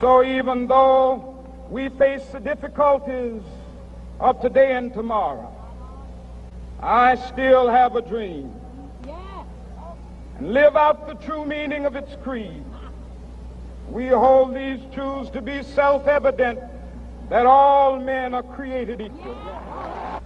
So even though we face the difficulties of today and tomorrow, I still have a dream and live out the true meaning of its creed. We hold these truths to be self-evident, that all men are created equal.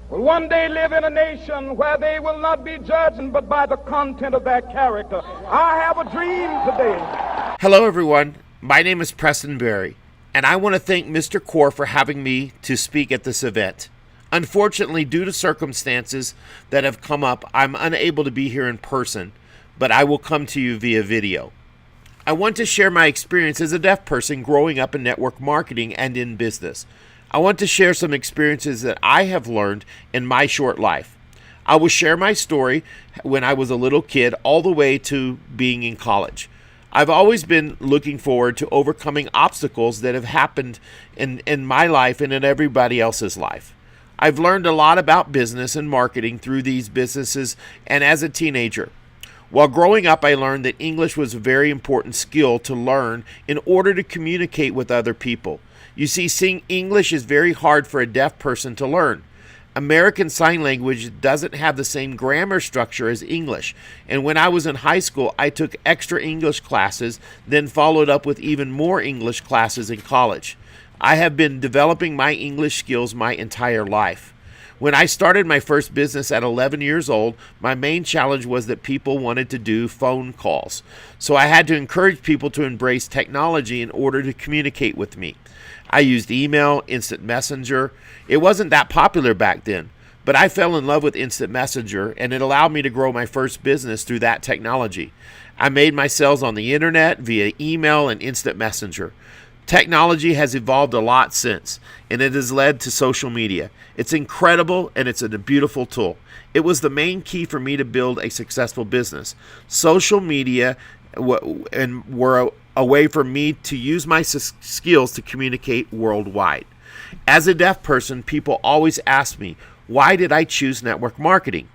Will one day live in a nation where they will not be judged but by the content of their character. I have a dream today. Hello everyone, my name is Preston3, and I want to thank Mr. Core for having me to speak at this event. Unfortunately, due to circumstances that have come up, I'm unable to be here in person, but I will come to you via video. I want to share my experience as a deaf person growing up in network marketing and in business. I want to share some experiences that I have learned in my short life. I will share my story when I was a little kid all the way to being in college. I've always been looking forward to overcoming obstacles that have happened in my life and in everybody else's life. I've learned a lot about business and marketing through these businesses and as a teenager. While growing up, I learned that English was a very important skill to learn in order to communicate with other people. You see, seeing English is very hard for a deaf person to learn. American Sign Language doesn't have the same grammar structure as English, and when I was in high school, I took extra English classes, then followed up with even more English classes in college. I have been developing my English skills my entire life. When I started my first business at 11 years old, my main challenge was that people wanted to do phone calls. So I had to encourage people to embrace technology in order to communicate with me. I used email, instant messenger. It wasn't that popular back then, but I fell in love with instant messenger, and it allowed me to grow my first business through that technology. I made my sales on the internet via email and instant messenger. Technology has evolved a lot since, and it has led to social media. It's incredible, and it's a beautiful tool. It was the main key for me to build a successful business. Social media were a way for me to use my skills to communicate worldwide. As a deaf person, people always ask me, why did I choose network marketing?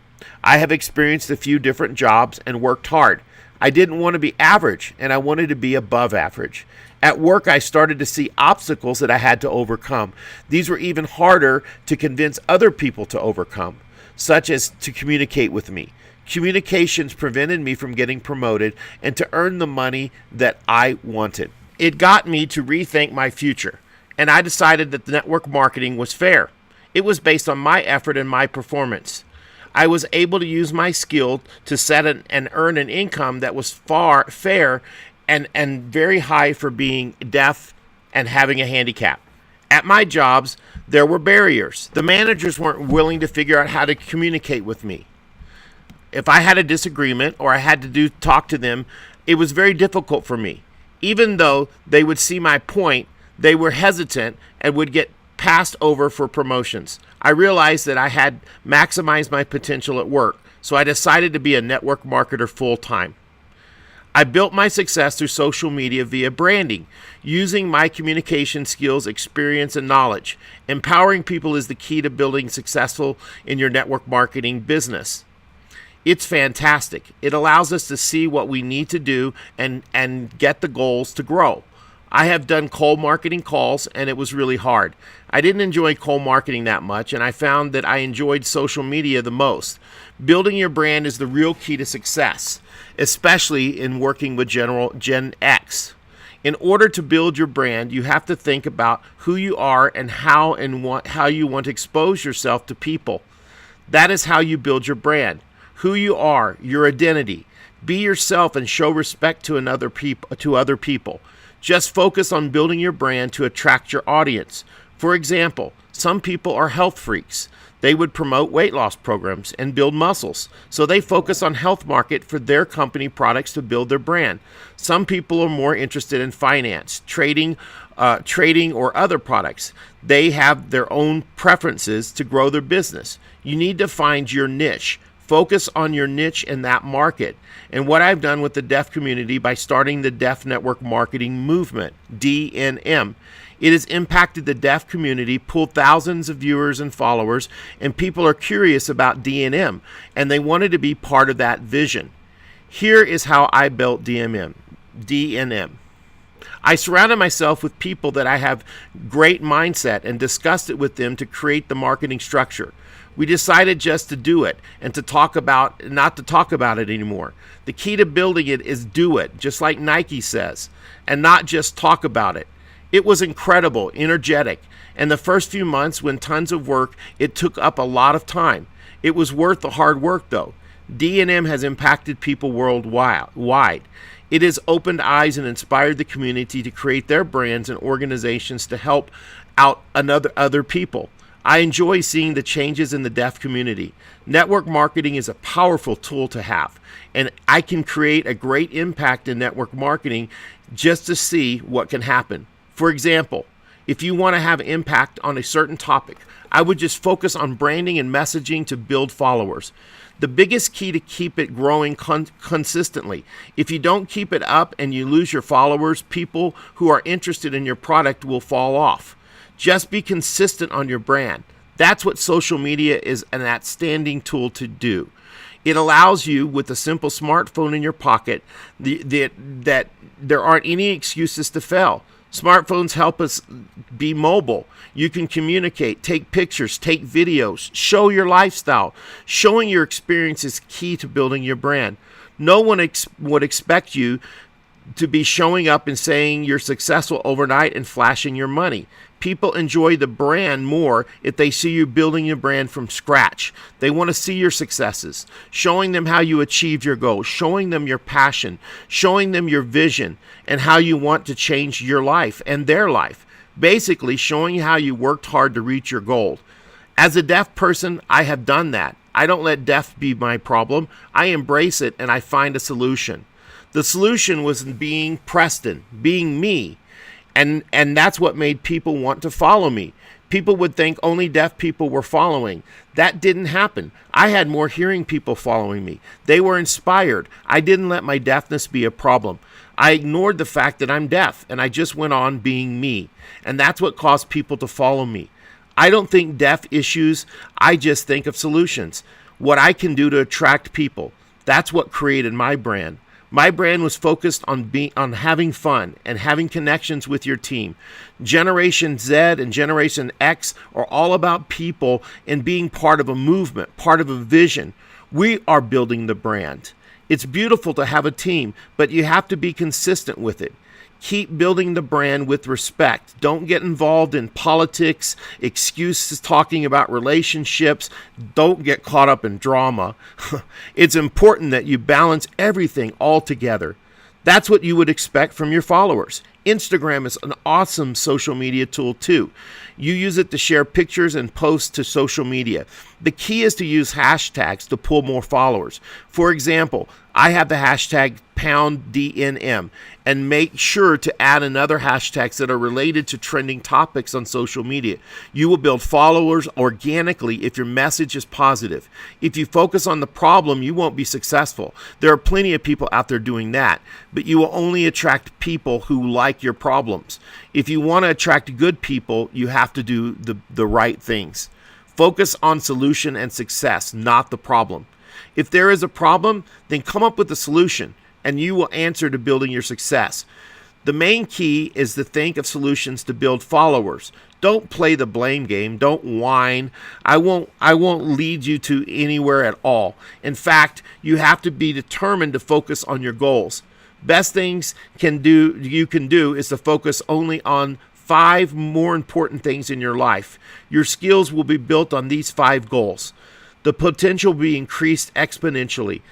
I have experienced a few different jobs and worked hard. I didn't want to be average, and I wanted to be above average. At work, I started to see obstacles that I had to overcome. These were even harder to convince other people to overcome, such as to communicate with me. Communications prevented me from getting promoted and to earn the money that I wanted. It got me to rethink my future, and I decided that the network marketing was fair. It was based on my effort and my performance. I was able to use my skill to set and earn an income that was fair and very high for being deaf and having a handicap. At my jobs, there were barriers. The managers weren't willing to figure out how to communicate with me. If I had a disagreement or I had to talk to them, it was very difficult for me. Even though they would see my point, they were hesitant and would get passed over for promotions. I realized that I had maximized my potential at work, so I decided to be a network marketer full-time. I built my success through social media via branding, using my communication skills, experience, and knowledge. Empowering people is the key to building successful in your network marketing business. It's fantastic. It allows us to see what we need to do and get the goals to grow. I have done cold marketing calls, and it was really hard. I didn't enjoy cold marketing that much, and I found that I enjoyed social media the most. Building your brand is the real key to success, especially in working with Gen X. In order to build your brand, you have to think about who you are and how you want to expose yourself to people. That is how you build your brand. Who you are, your identity. Be yourself and show respect to other people. Just focus on building your brand to attract your audience. For example, some people are health freaks. They would promote weight loss programs and build muscles, so they focus on health market for their company products to build their brand. Some people are more interested in finance, trading or other products. They have their own preferences to grow their business. You need to find your niche. Focus on your niche in that market. And what I've done with the deaf community by starting the Deaf Network Marketing Movement, DNM. It has impacted the deaf community, pulled thousands of viewers and followers, and people are curious about DNM, and they wanted to be part of that vision. Here is how I built DNM. I surrounded myself with people that I have great mindset and discussed it with them to create the marketing structure. We decided just to do it and not to talk about it anymore. The key to building it is do it, just like Nike says, and not just talk about it. It was incredible, energetic, and the first few months when tons of work, it took up a lot of time. It was worth the hard work though. D&M has impacted people worldwide. It has opened eyes and inspired the community to create their brands and organizations to help out other people. I enjoy seeing the changes in the deaf community. Network marketing is a powerful tool to have, and I can create a great impact in network marketing just to see what can happen. For example, if you want to have impact on a certain topic, I would just focus on branding and messaging to build followers. The biggest key to keep it growing consistently. If you don't keep it up and you lose your followers, people who are interested in your product will fall off. Just be consistent on your brand. That's what social media is an outstanding tool to do. It allows you, with a simple smartphone in your pocket, that there aren't any excuses to fail. Smartphones help us be mobile. You can communicate, take pictures, take videos, show your lifestyle. Showing your experience is key to building your brand. No one would expect you to be showing up and saying you're successful overnight and flashing your money. People enjoy the brand more if they see you building your brand from scratch. They want to see your successes, showing them how you achieved your goals, showing them your passion, showing them your vision and how you want to change your life and their life. Basically, showing how you worked hard to reach your goal. As a deaf person, I have done that. I don't let deaf be my problem. I embrace it and I find a solution. The solution was being Preston, being me. And that's what made people want to follow me. People would think only deaf people were following. That didn't happen. I had more hearing people following me. They were inspired. I didn't let my deafness be a problem. I ignored the fact that I'm deaf, and I just went on being me. And that's what caused people to follow me. I don't think deaf issues. I just think of solutions. What I can do to attract people. That's what created my brand. My brand was focused on having fun and having connections with your team. Generation Z and Generation X are all about people and being part of a movement, part of a vision. We are building the brand. It's beautiful to have a team, but you have to be consistent with it. Keep building the brand with respect. Don't get involved in politics, excuses, talking about relationships. Don't get caught up in drama. It's important that you balance everything all together. That's what you would expect from your followers. Instagram is an awesome social media tool too. You use it to share pictures and post to social media. The key is to use hashtags to pull more followers. For example, I have the hashtag #DNM and make sure to add another hashtags that are related to trending topics on social media. You will build followers organically if your message is positive. If you focus on the problem, you won't be successful. There are plenty of people out there doing that, but you will only attract people who like your problems. If you want to attract good people, you have to do the right things. Focus on solution and success, not the problem. If there is a problem, then come up with a solution, and you will answer to building your success. The main key is to think of solutions to build followers. Don't play the blame game. Don't whine. I won't lead you to anywhere at all. In fact, you have to be determined to focus on your goals. Best things you can do is to focus only on 5 more important things in your life. Your skills will be built on these 5 goals. The potential will be increased exponentially.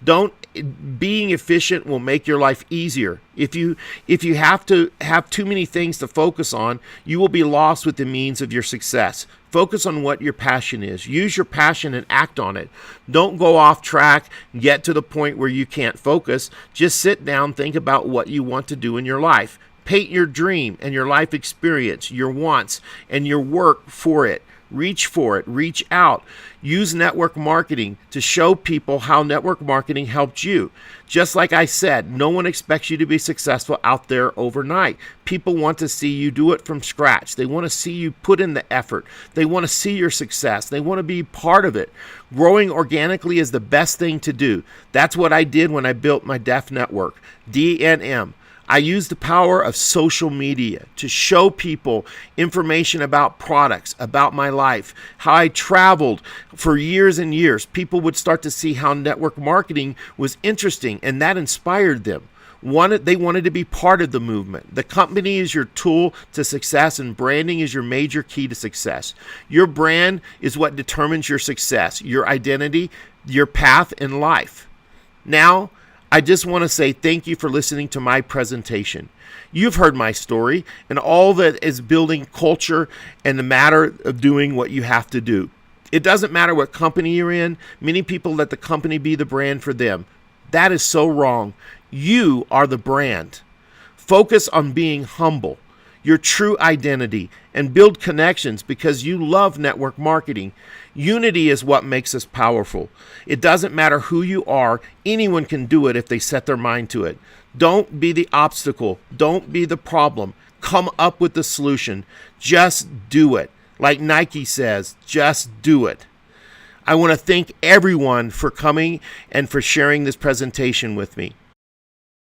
Being efficient will make your life easier. If you have to have too many things to focus on, you will be lost with the means of your success. Focus on what your passion is. Use your passion and act on it. Don't go off track, get to the point where you can't focus. Just sit down, think about what you want to do in your life. Paint your dream and your life experience, your wants, and your work for it. Reach for it. Reach out. Use network marketing to show people how network marketing helped you. Just like I said, no one expects you to be successful out there overnight. People want to see you do it from scratch. They want to see you put in the effort. They want to see your success. They want to be part of it. Growing organically is the best thing to do. That's what I did when I built my deaf network, DNM. I use the power of social media to show people information about products, about my life, how I traveled for years and years. People would start to see how network marketing was interesting, and that inspired them. They wanted to be part of the movement. The company is your tool to success, and branding is your major key to success. Your brand is what determines your success, your identity, your path in life. Now, I just want to say thank you for listening to my presentation. You've heard my story and all that is building culture and the matter of doing what you have to do. It doesn't matter what company you're in. Many people let the company be the brand for them. That is so wrong. You are the brand. Focus on being humble, your true identity, and build connections because you love network marketing. Unity is what makes us powerful. It doesn't matter who you are. Anyone can do it if they set their mind to it. Don't be the obstacle. Don't be the problem. Come up with the solution. Just do it. Like Nike says, just do it. I want to thank everyone for coming and for sharing this presentation with me.